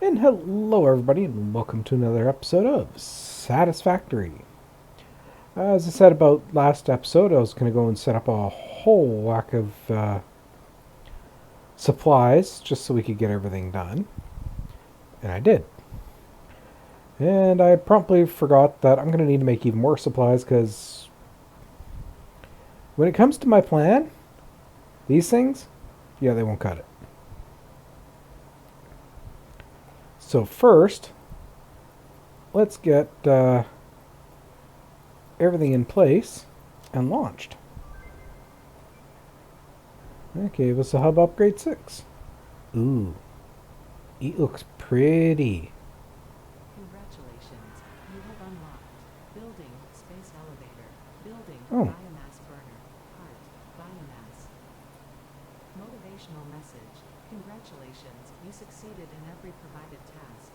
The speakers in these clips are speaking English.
And hello everybody and welcome to another episode of Satisfactory. As I said about last episode, I was going to go and set up a whole whack of supplies just so we could get everything done. And I did. And I promptly forgot that I'm going to need to make even more supplies because when it comes to my plan, these things, yeah, they won't cut it. So first, let's get everything in place and launched. That gave us a hub upgrade 6. Ooh, it looks pretty. Congratulations, you have unlocked building space elevator, building Oh, biomass burner, heart, biomass. Motivational message, congratulations, you succeeded in every provided task.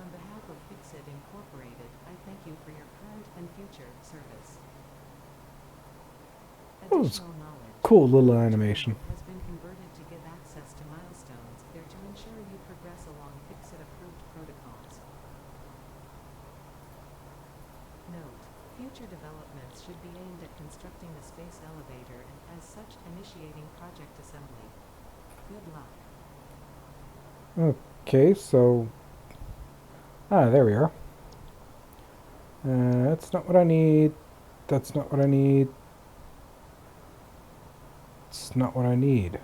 On behalf of Fixit Incorporated, I thank you for your current and future service. that was Additional knowledge. cool little Each animation. level has been converted to give access to milestones. They're to ensure you progress along Fixit-approved protocols. Note: future developments should be aimed at constructing the space elevator and, as such, initiating project assembly. Good luck. Okay, so there we are. That's not what I need. That's not what I need. It's not what I need.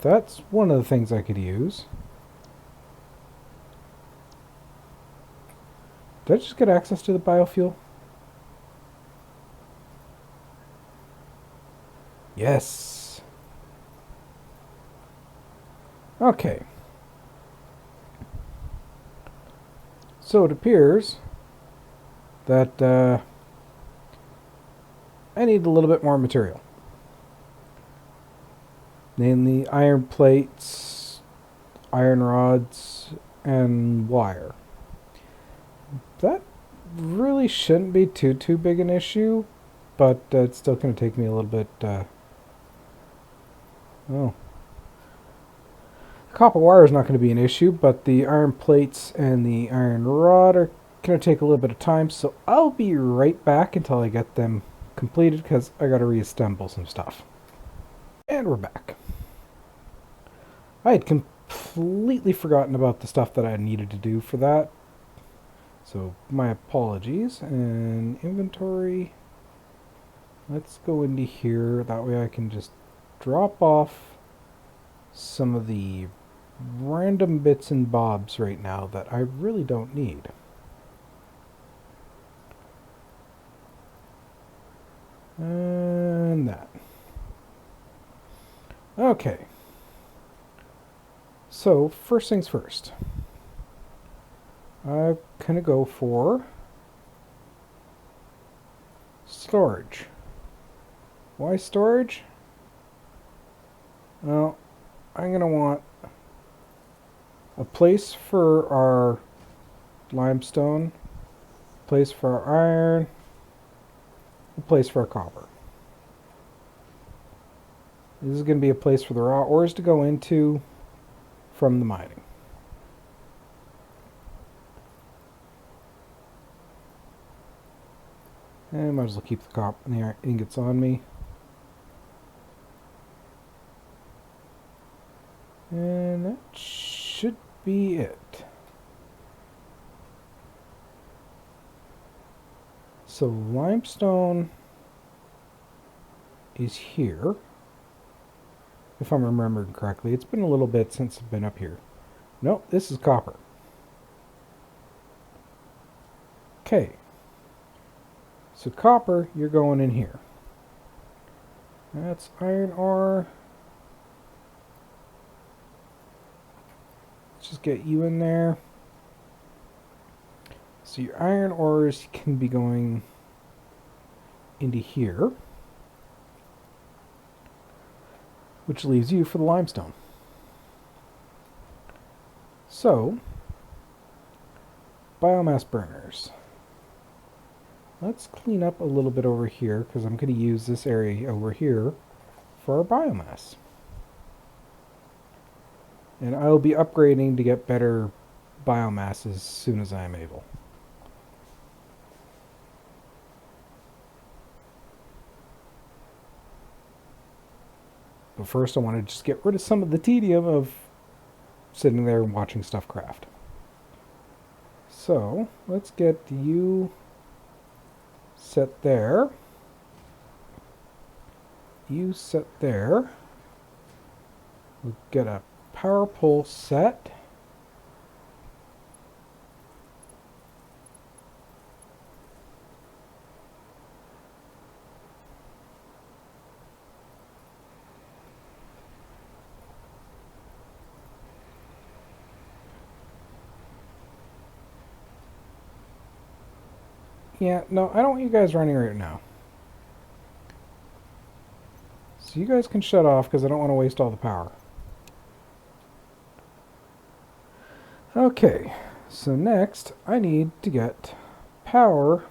That's one of the things I could use. Did I just get access to the biofuel? Yes. Okay. So it appears that I need a little bit more material. Namely iron plates, iron rods, and wire. That really shouldn't be too big an issue, but it's still going to take me a little bit. Copper wire is not going to be an issue, but the iron plates and the iron rod are going to take a little bit of time, so I'll be right back until I get them completed because I got to reassemble some stuff. And we're back. I had completely forgotten about the stuff that I needed to do for that. So my apologies. And inventory. Let's go into here. That way I can just drop off some of the random bits and bobs right now that I really don't need. And that. Okay. So, first things first. I'm going to go for storage. Why storage? Well, I'm going to want a place for our limestone, a place for our iron, a place for our copper. This is going to be a place for the raw ores to go into from the mining. And I might as well keep the copper and the iron ingots on me. And that should be it. So limestone is here. If I'm remembering correctly. It's been a little bit since I've been up here. Nope, this is copper. Okay. So copper, you're going in here. That's iron ore. Let's just get you in there. So your iron ores can be going into here, which leaves you for the limestone. So, biomass burners. let's clean up a little bit over here because I'm going to use this area over here for our biomass. And I'll be upgrading to get better biomass as soon as I'm able. But first I want to just get rid of some of the tedium of sitting there and watching stuff craft. So let's get you set there. You set there. We'll get a power pole set. Yeah, no, I don't want you guys running right now. So you guys can shut off because I don't want to waste all the power. Okay, so next I need to get power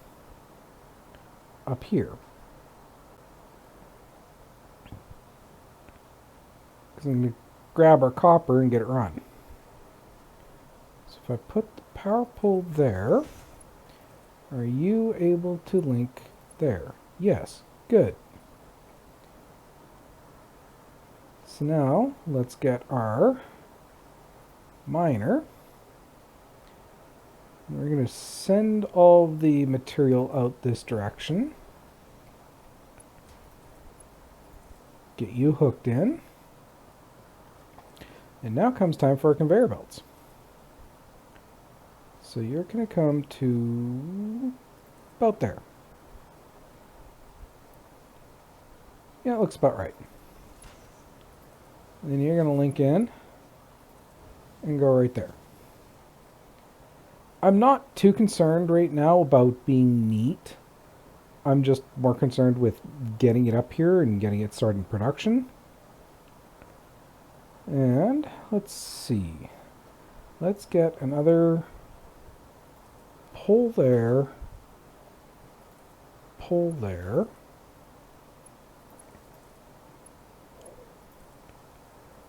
up here. Because I'm going to grab our copper and get it run. So if I put the power pole there, are you able to link there? Yes, good. So now let's get our miner. We're going to send all the material out this direction. Get you hooked in. And now comes time for our conveyor belts. So you're going to come to about there. Yeah, it looks about right. And then you're going to link in and go right there. I'm not too concerned right now about being neat. I'm just more concerned with getting it up here and getting it started in production. And let's see. Let's get another pole there. Pole there.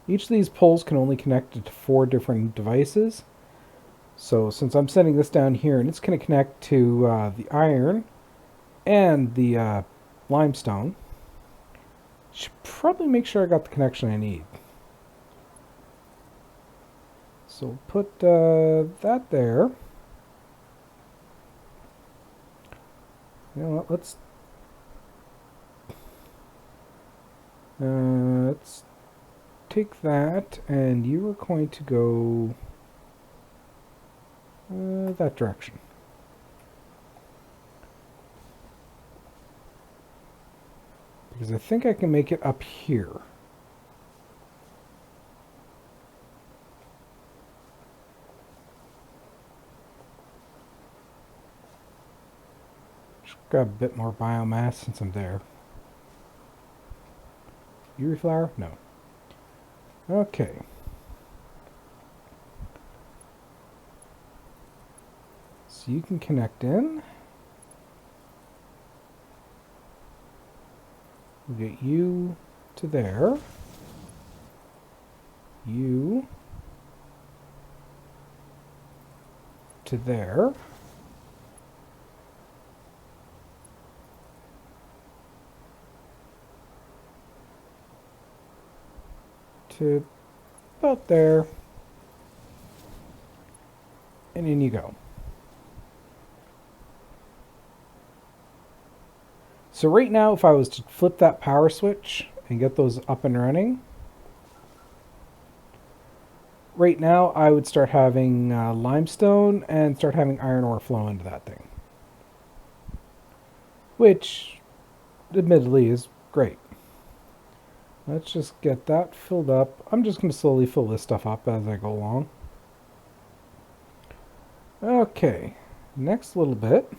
Each of these poles can only connect to 4 different devices. So since I'm sending this down here and it's going to connect to the iron and the limestone, should probably make sure I got the connection I need. So put that there. You know what, let's take that, and you are going to go that direction. Because I think I can make it up here. Just grab a bit more biomass since I'm there. Uri flour? No. Okay. So you can connect in. We'll get you to there. You to there. To about there. And in you go. So right now, if I was to flip that power switch and get those up and running, right now I would start having limestone and start having iron ore flow into that thing. Which, admittedly, is great. Let's just get that filled up. I'm just going to slowly fill this stuff up as I go along. Okay, next little bit.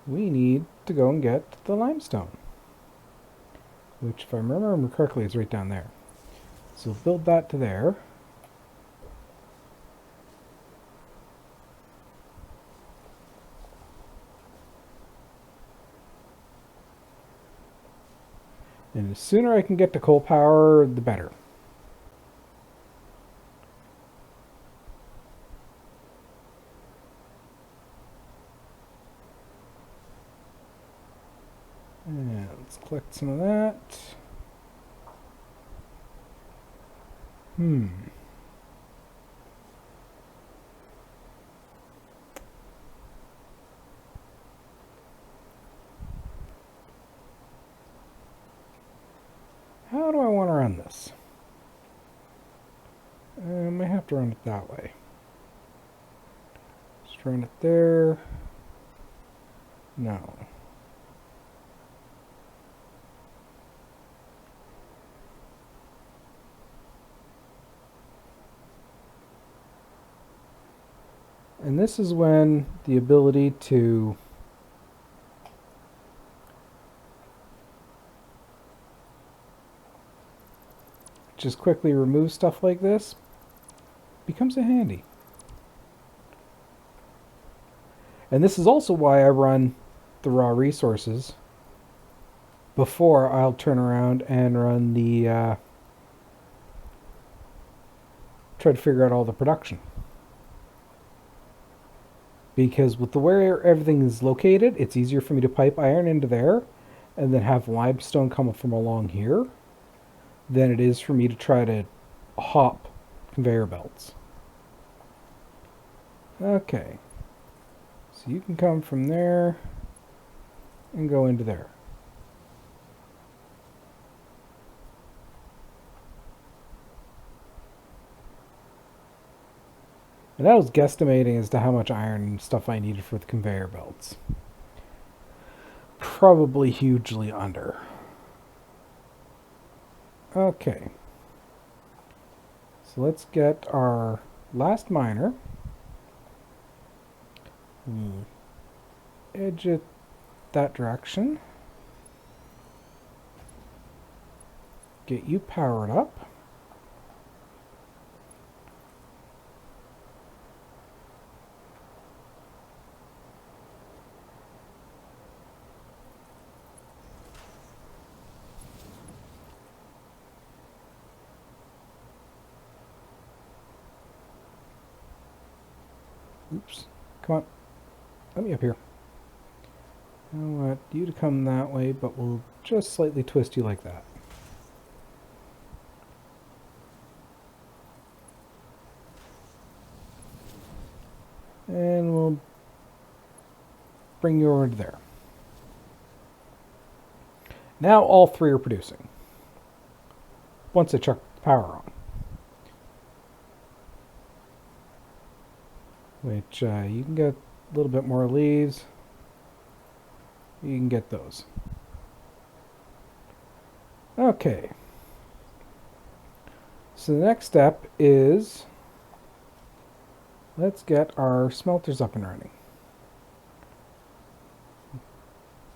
We need to go and get the limestone, which, if I remember correctly, is right down there. So we'll build that to there. And the sooner I can get to coal power, the better. And let's collect some of that. How do I want to run this? I might have to run it that way. Just run it there. No. And this is when the ability to just quickly remove stuff like this becomes a handy. And this is also why I run the raw resources before I'll turn around and run the try to figure out all the production. Because with the where everything is located, it's easier for me to pipe iron into there and then have limestone come from along here than it is for me to try to hop conveyor belts. Okay. So you can come from there and go into there. And I was guesstimating as to how much iron and stuff I needed for the conveyor belts. Probably hugely under. Okay. So let's get our last miner. Edge it that direction. Get you powered up. Oops. Come on. Let me up here. I want you to come that way, but we'll just slightly twist you like that. And we'll bring you over to there. Now all three are producing. Once I chuck the power on. Which you can get a little bit more leaves. You can get those. Okay. So the next step is let's get our smelters up and running.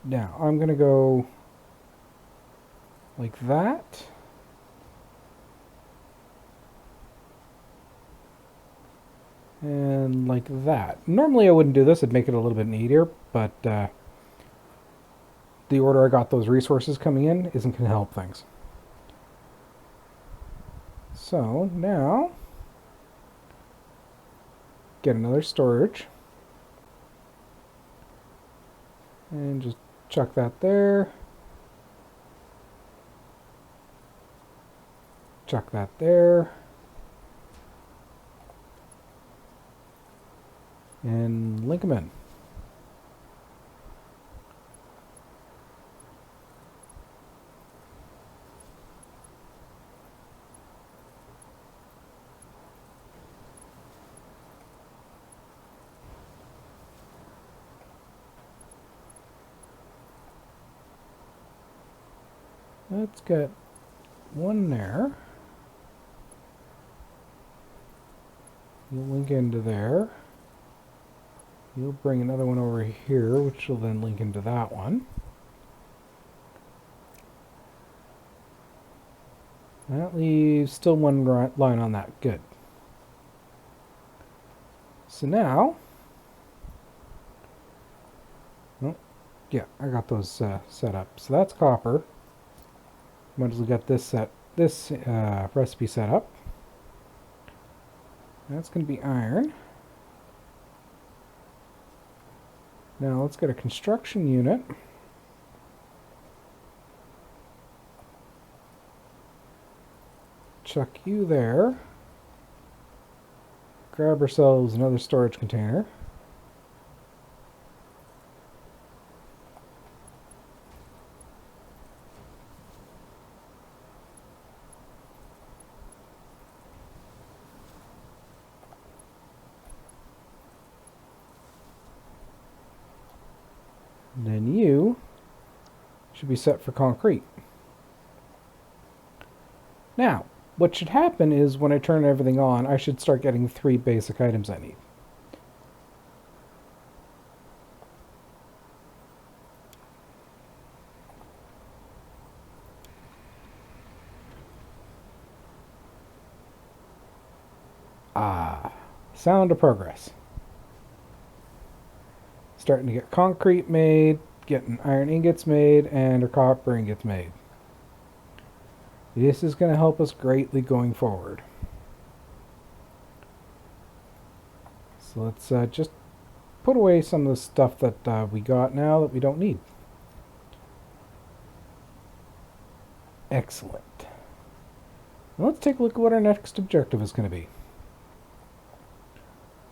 Now I'm going to go like that. And like that. Normally I wouldn't do this, it'd make it a little bit neater, but the order I got those resources coming in isn't going to help things. So now, get another storage. And just chuck that there. Chuck that there. And link them in. Let's get one there. You'll link into there. You'll bring another one over here, which will then link into that one. That leaves still one line on that. Good. So now, oh, yeah, I got those set up. So that's copper. Might as well get this recipe set up. That's going to be iron. Now let's get a construction unit. Chuck you there. Grab ourselves another storage container. And then you should be set for concrete. Now, what should happen is when I turn everything on, I should start getting 3 basic items I need. Ah, sound of progress. Starting to get concrete made, getting iron ingots made, and our copper ingots made. This is going to help us greatly going forward. So let's just put away some of the stuff that we got now that we don't need. Excellent. Now let's take a look at what our next objective is going to be.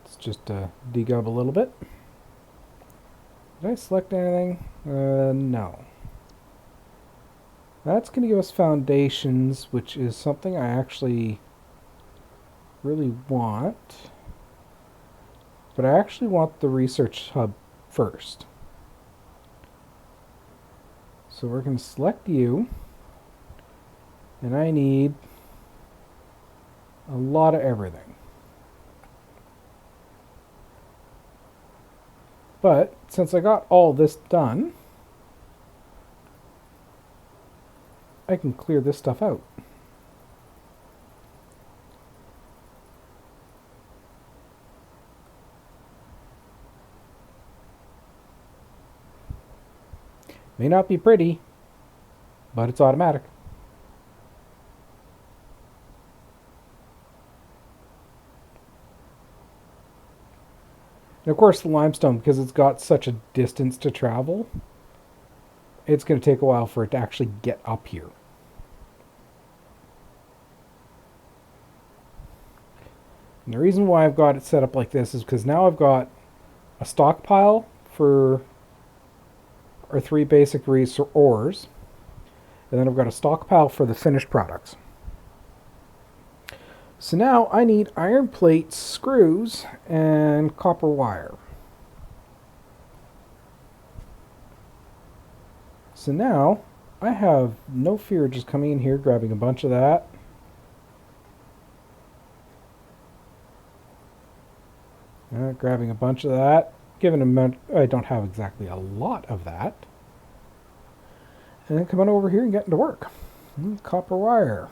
Let's just dig up a little bit. Did I select anything? No. That's going to give us foundations, which is something I actually really want. But I actually want the research hub first. So we're going to select you. And I need a lot of everything. But since I got all this done, I can clear this stuff out. May not be pretty, but it's automatic. And of course the limestone, because it's got such a distance to travel, it's going to take a while for it to actually get up here. And the reason why I've got it set up like this is because now I've got a stockpile for our 3 basic ores, and then I've got a stockpile for the finished products. So now I need iron plates, screws, and copper wire. So now I have no fear just coming in here, grabbing a bunch of that. Grabbing a bunch of that. Given a amount, I don't have exactly a lot of that. And then come on over here and get into work. Copper wire.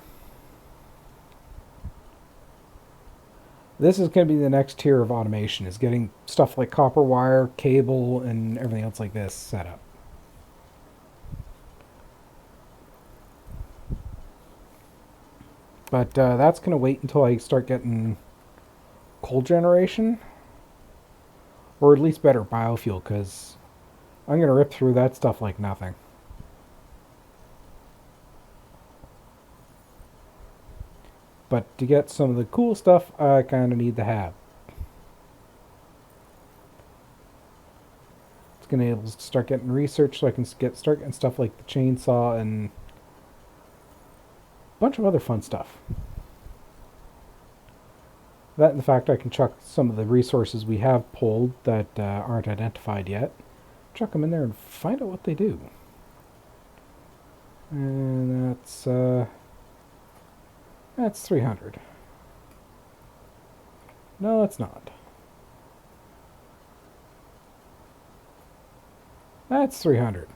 This is going to be the next tier of automation, is getting stuff like copper wire, cable, and everything else like this set up. But that's going to wait until I start getting coal generation, or at least better biofuel, because I'm going to rip through that stuff like nothing. But to get some of the cool stuff, I kind of need the hab. It's going to be able to start getting research so I can start getting stuff like the chainsaw and a bunch of other fun stuff. That and the fact I can chuck some of the resources we have pulled that aren't identified yet. Chuck them in there and find out what they do. And that's 300. No, it's not. That's 300.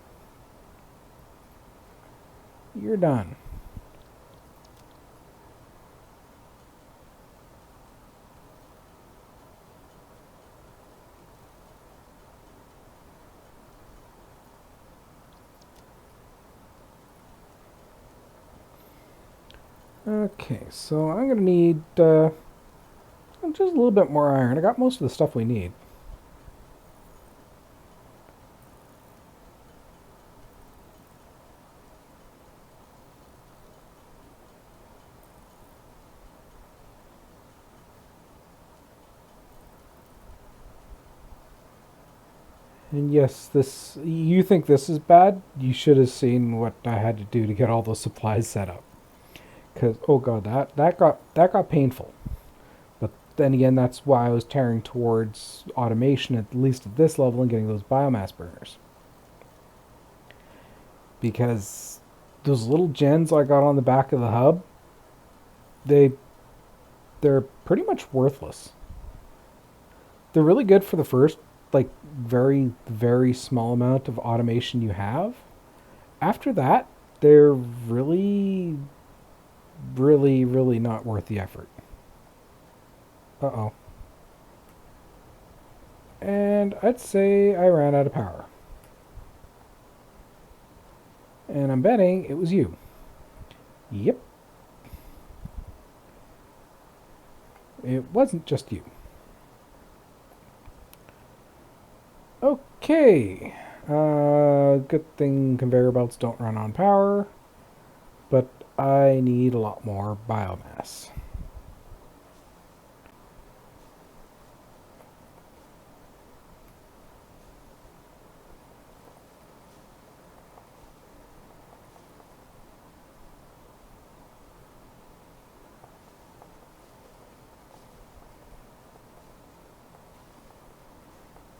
You're done. Okay, so I'm going to need just a little bit more iron. I got most of the stuff we need. And yes, this you think this is bad? You should have seen what I had to do to get all those supplies set up. Cause oh god, that got painful. But then again, that's why I was tearing towards automation at least at this level and getting those biomass burners. Because those little gens I got on the back of the hub, they they're pretty much worthless. They're really good for the first like very very small amount of automation you have. After that, they're really not worth the effort. Uh-oh. And I'd say I ran out of power. And I'm betting it was you. Yep. It wasn't just you. Okay. Good thing conveyor belts don't run on power. But I need a lot more biomass.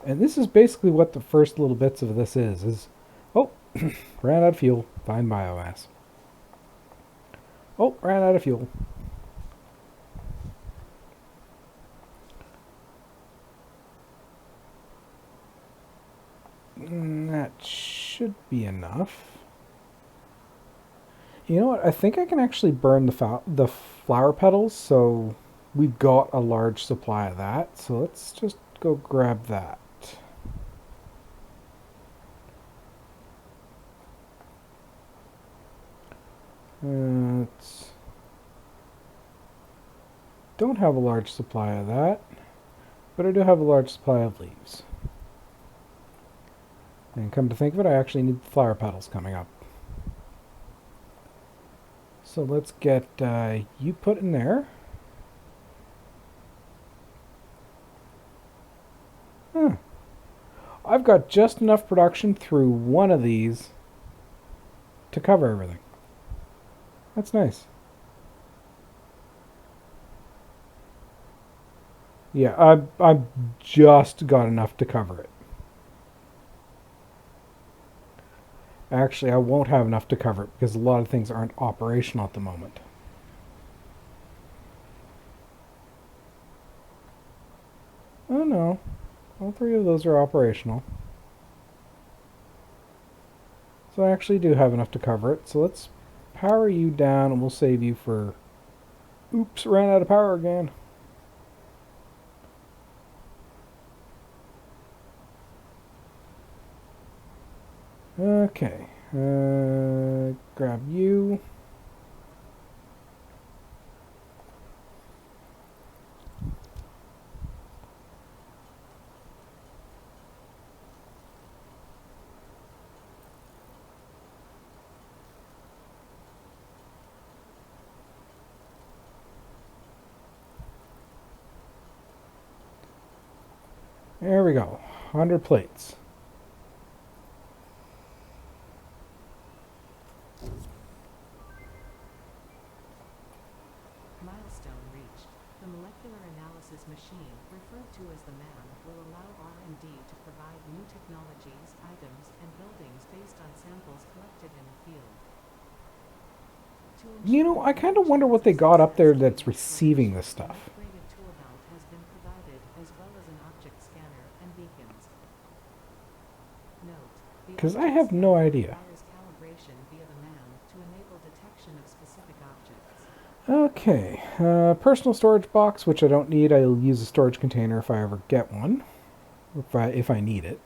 And this is basically what the first little bits of this is oh, ran out of fuel, find biomass. Oh, ran out of fuel. That should be enough. You know what? I think I can actually burn the flower petals, so we've got a large supply of that. So let's just go grab that. Don't have a large supply of that, but I do have a large supply of leaves. And come to think of it, I actually need the flower petals coming up. So let's get you put in there. Huh. I've got just enough production through one of these to cover everything. That's nice. Yeah, I've just got enough to cover it. Actually, I won't have enough to cover it because a lot of things aren't operational at the moment. Oh no, all three of those are operational. So I actually do have enough to cover it. So let's power you down and we'll save you for... Oops, ran out of power again. Okay, grab you. There we go, 100 plates. Milestone reached. The molecular analysis machine, referred to as the MAM, will allow R&D to provide new technologies, items, and buildings based on samples collected in the field. You know, I kind of wonder what they got up there that's receiving this stuff. An upgraded tool belt has been provided, as well as an object scanner and beacons. Note: the Because I object have no scanner idea. requires calibration via the MAM to enable detection of specific objects. Okay, personal storage box, which I don't need. I'll use a storage container if I ever get one, if I need it.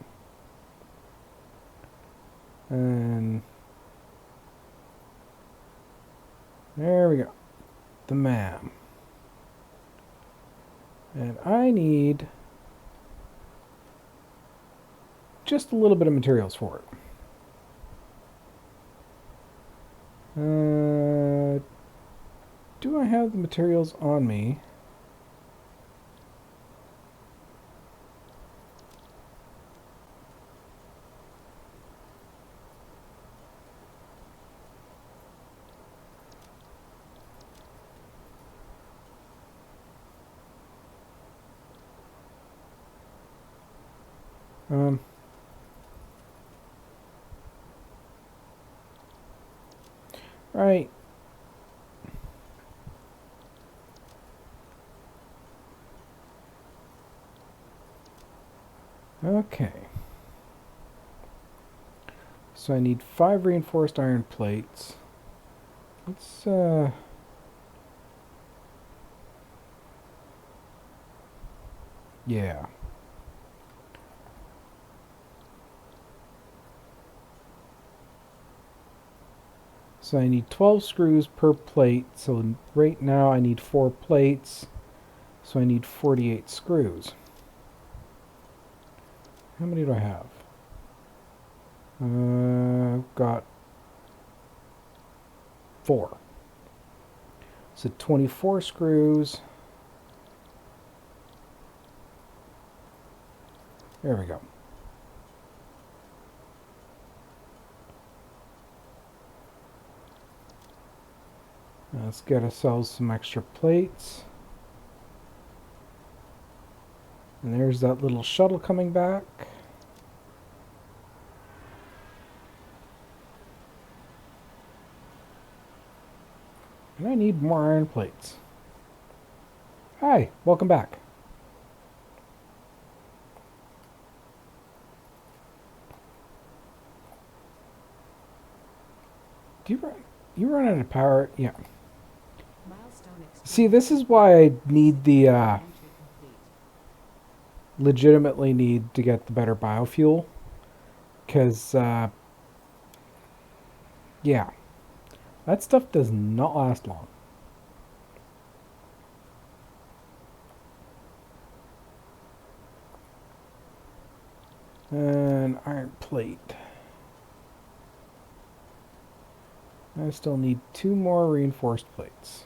And there we go. the maim. And I need just a little bit of materials for it. Do I have the materials on me? Right. Okay. So I need 5 reinforced iron plates. Let's, yeah. So I need 12 screws per plate. So right now I need 4 plates. So I need 48 screws. How many do I have? I've got 4. So 24 screws. There we go. Let's get ourselves some extra plates. And there's that little shuttle coming back. And I need more iron plates. Hi, welcome back. Do you run out of power? Yeah. See, this is why I need the legitimately need to get the better biofuel. Because yeah, that stuff does not last long. An iron plate. I still need 2 more reinforced plates.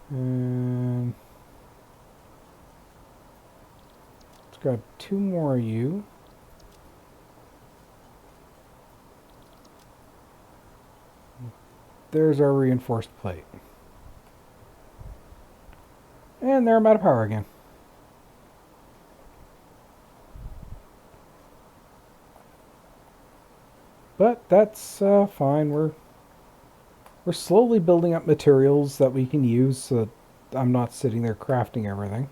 And let's grab 2 more of you. There's our reinforced plate. And there I'm out of power again. But that's fine. We're slowly building up materials that we can use so that I'm not sitting there crafting everything.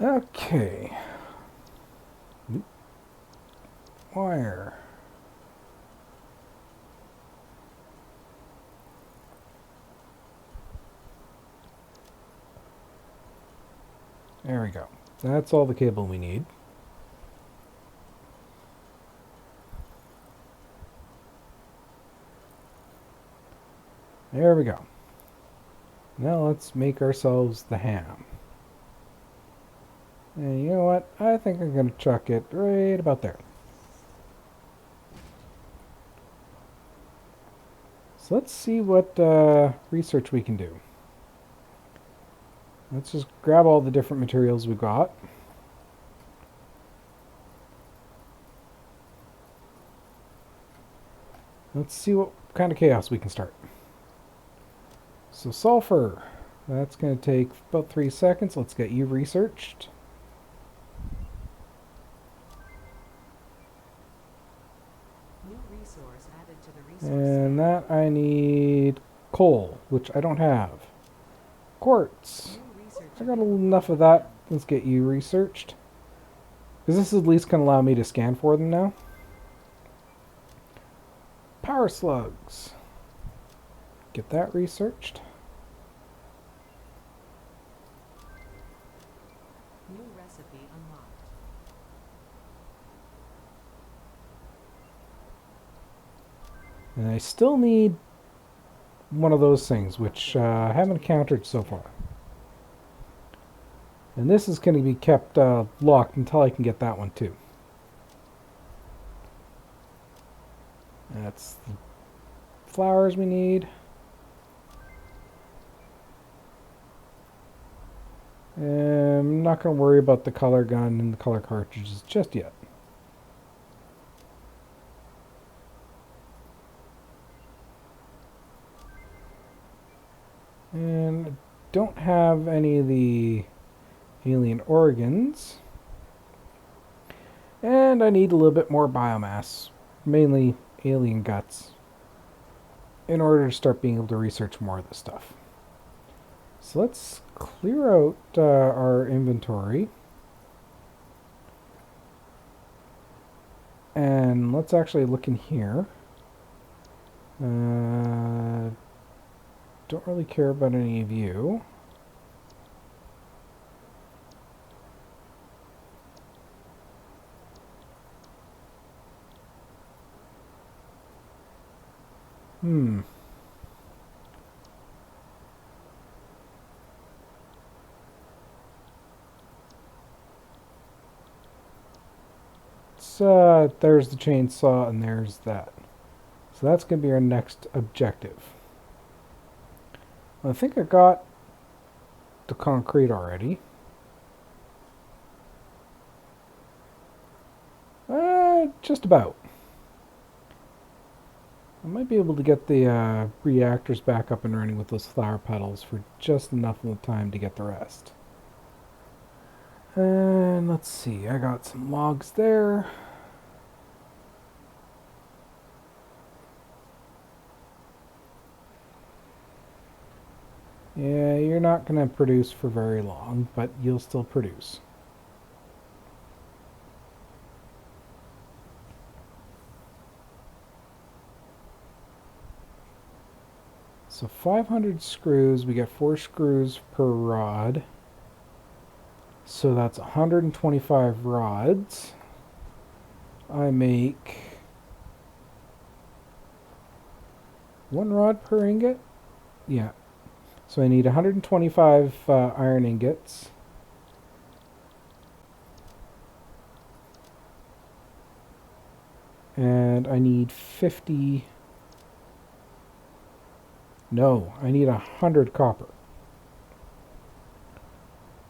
Okay. Wire. There we go. That's all the cable we need. There we go. Now let's make ourselves the ham. And you know what? I think I'm going to chuck it right about there. So let's see what research we can do. Let's just grab all the different materials we got. Let's see what kind of chaos we can start. So sulfur, that's going to take about 3 seconds. Let's get you researched. New resource added to the resource. And that I need coal, which I don't have. Quartz. New research I got enough of that. Let's get you researched. Because this is at least going to allow me to scan for them now. Power slugs. Get that researched. New recipe unlocked. And I still need one of those things, which I haven't encountered so far. And this is going to be kept locked until I can get that one too. That's the flowers we need. I'm not going to worry about the color gun and the color cartridges just yet. And I don't have any of the alien organs. And I need a little bit more biomass, mainly alien guts, in order to start being able to research more of this stuff. So let's clear out our inventory. And let's actually look in here. Don't really care about any of you. There's the chainsaw and there's that. So that's going to be our next objective. I think I got the concrete already. Just about. I might be able to get the reactors back up and running with those flower petals for just enough of the time to get the rest. And let's see, I got some logs there. Yeah, you're not going to produce for very long, but you'll still produce. So 500 screws, we get 4 screws per rod. So that's 125 rods. I make 1 rod per ingot? Yeah. So I need 125 iron ingots. And I need 50... No, I need 100 copper.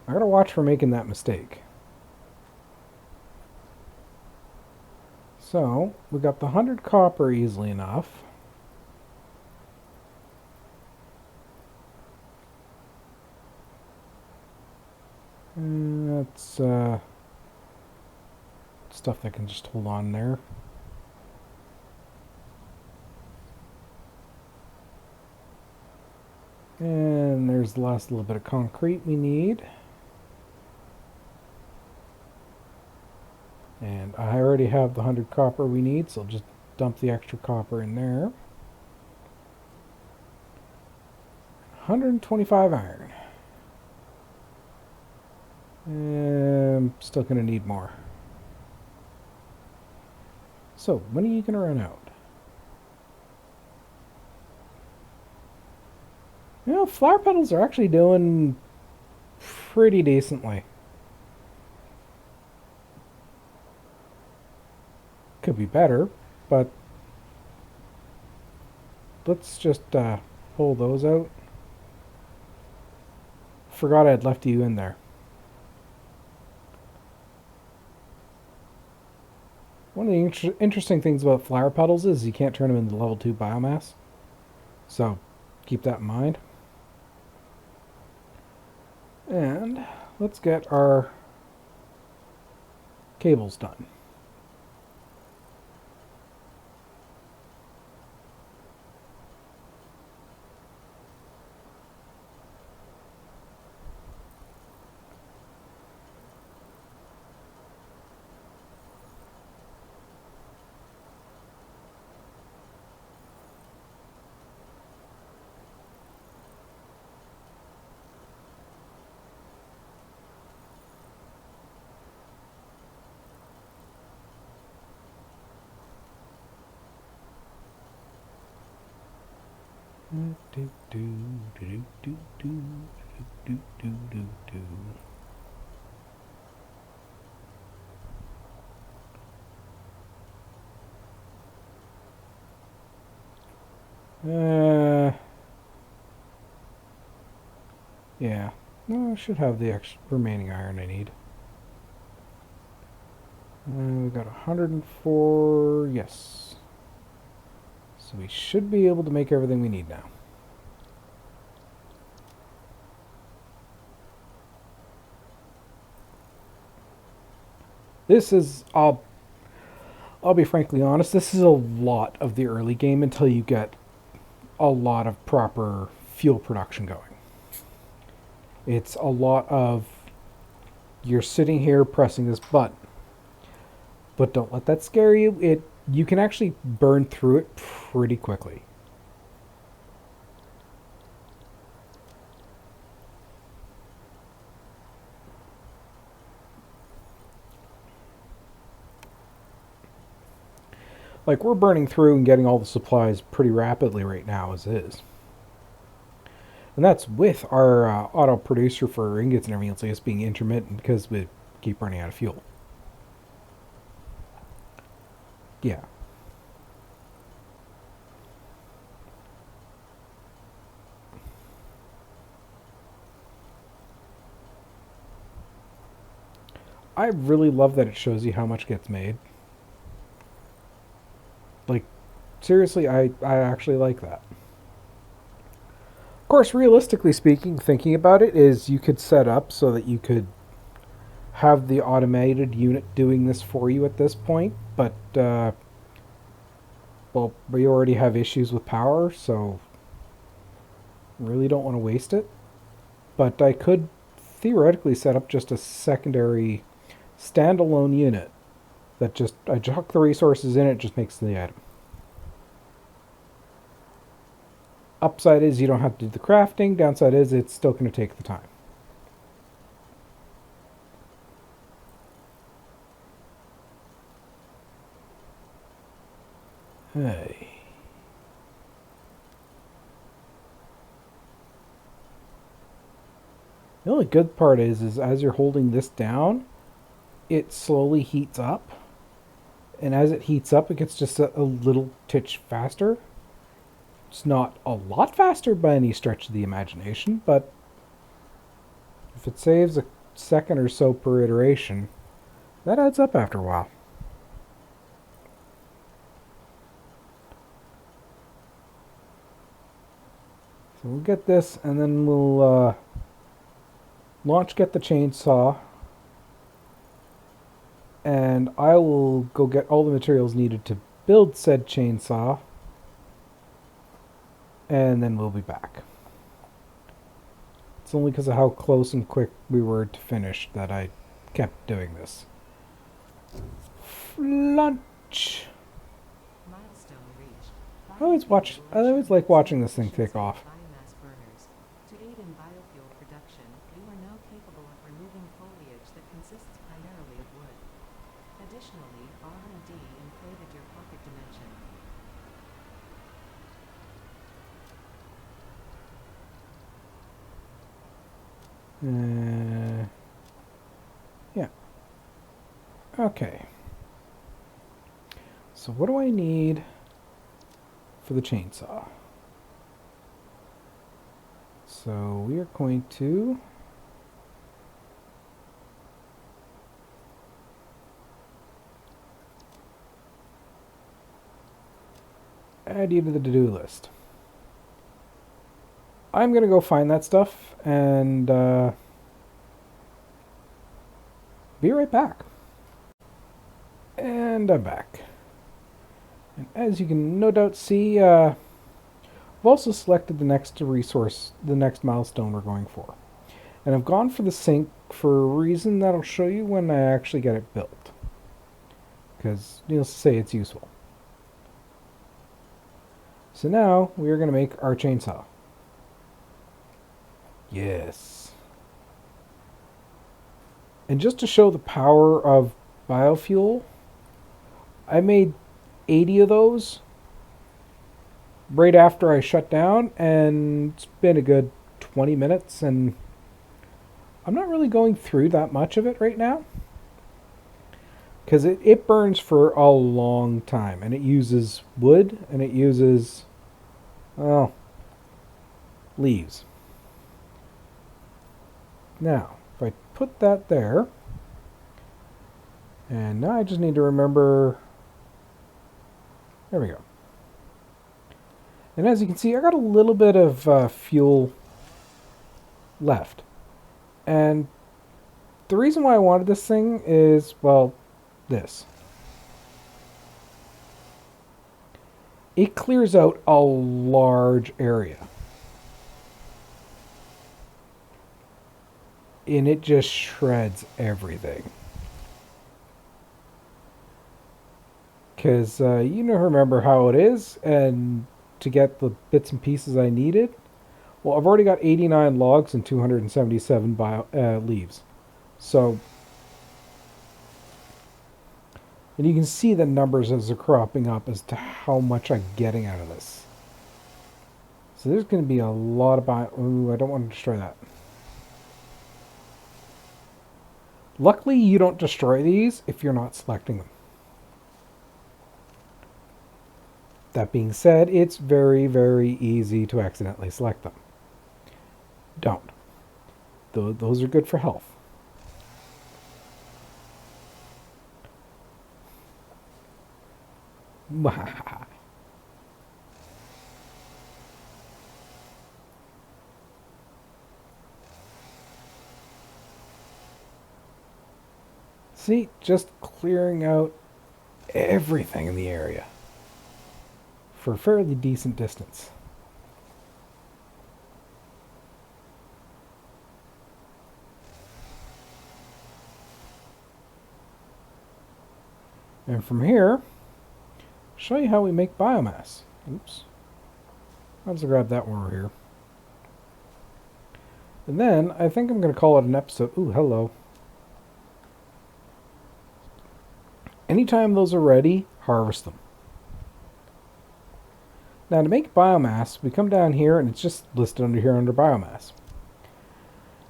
I gotta watch for making that mistake. So, we got the 100 copper easily enough. And that's stuff that can just hold on there. And there's the last little bit of concrete we need. And I already have the 100 copper we need, so I'll just dump the extra copper in there. 125 iron. And I'm still going to need more. So, when are you going to run out? You know, flower petals are actually doing pretty decently. Could be better, but let's just pull those out. Forgot I'd left you in there. One of the interesting things about flower petals is you can't turn them into level 2 biomass. So, keep that in mind. And let's get our cables done. Yeah. No, I should have the remaining iron I need. We got 104. Yes. So we should be able to make everything we need now. This is, I'll be frankly honest, this is a lot of the early game until you get a lot of proper fuel production going. It's a lot of you're sitting here pressing this button. But don't let that scare you. You can actually burn through it pretty quickly. Like, we're burning through and getting all the supplies pretty rapidly right now as is. And that's with our auto producer for ingots and everything else like being intermittent because we keep running out of fuel. Yeah. I really love that it shows you how much gets made. Like, seriously, I actually like that. Of course, realistically speaking, thinking about it is you could set up so that you could have the automated unit doing this for you at this point, but well, we already have issues with power, so really don't want to waste it. But I could theoretically set up just a secondary standalone unit that just I chuck the resources in, it just makes the item. Upside is you don't have to do the crafting. Downside is it's still going to take the time. Hey. The only good part is as you're holding this down, it slowly heats up. And as it heats up, it gets just a little titch faster. It's not a lot faster by any stretch of the imagination, but if it saves a second or so per iteration, that adds up after a while. So we'll get this, and then we'll launch get the chainsaw, and I will go get all the materials needed to build said chainsaw, and then we'll be back. It's only because of how close and quick we were to finish that I kept doing this. Lunch. Milestone reached. I always like watching this thing take off. Biomass burners. To aid in biofuel production, you are now capable of removing foliage that consists primarily of wood. Additionally, R&D inflated your pocket dimension. Yeah. Okay. So what do I need for the chainsaw? So we are going to add you to the to-do list. I'm going to go find that stuff and be right back. And I'm back. And as you can no doubt see, I've also selected the next resource, the next milestone we're going for. And I've gone for the sink for a reason that I'll show you when I actually get it built. Because you'll say it's useful. So now we are going to make our chainsaw. Yes. And just to show the power of biofuel, I made 80 of those right after I shut down, and it's been a good 20 minutes, and I'm not really going through that much of it right now because it burns for a long time, and it uses wood, and it uses, well, leaves. Now, if I put that there, and now I just need to remember, there we go. And as you can see, I got a little bit of fuel left. And the reason why I wanted this thing is, well, this. It clears out a large area. And it just shreds everything. Because you know, remember how it is, and to get the bits and pieces I needed. Well, I've already got 89 logs and 277 leaves. So, and you can see the numbers as they're cropping up as to how much I'm getting out of this. So there's going to be a lot of ooh, I don't want to destroy that. Luckily, you don't destroy these if you're not selecting them. That being said, it's very, very easy to accidentally select them. Don't. Those are good for health. See, just clearing out everything in the area for a fairly decent distance. And from here, I'll show you how we make biomass. Oops. Let's grab that one over here. And then I think I'm going to call it an episode. Ooh, hello. Anytime those are ready, harvest them. Now to make biomass, we come down here and it's just listed under here under biomass.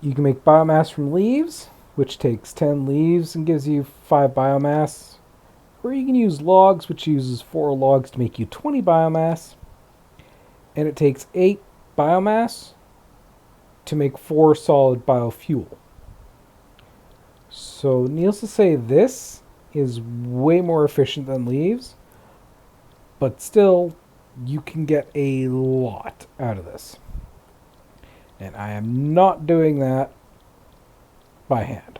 You can make biomass from leaves, which takes 10 leaves and gives you 5 biomass. Or you can use logs, which uses 4 logs to make you 20 biomass. And it takes 8 biomass to make 4 solid biofuel. So needless to say, this is way more efficient than leaves, but still you can get a lot out of this. And I am not doing that by hand.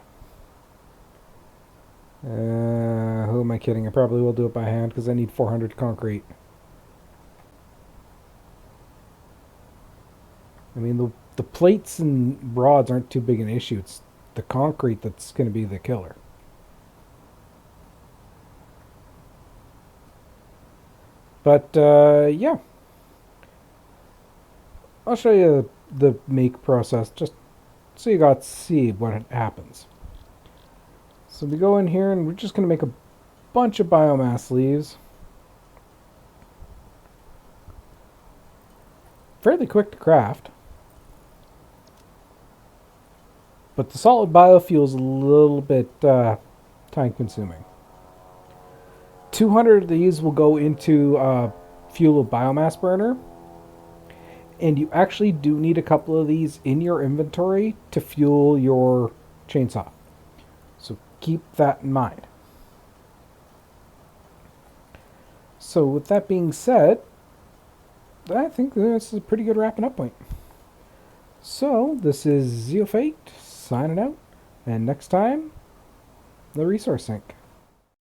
Who am I kidding? I probably will do it by hand because I need 400 concrete. I mean, the plates and rods aren't too big an issue. It's the concrete that's going to be the killer. But, yeah. I'll show you the make process just so you got to see what happens. So we go in here and we're just going to make a bunch of biomass leaves. Fairly quick to craft. But the solid biofuel is a little bit time consuming. 200 of these will go into fuel biomass burner. And you actually do need a couple of these in your inventory to fuel your chainsaw. So keep that in mind. So with that being said, I think this is a pretty good wrapping up point. So this is Zeofate signing out. And next time, the resource sink.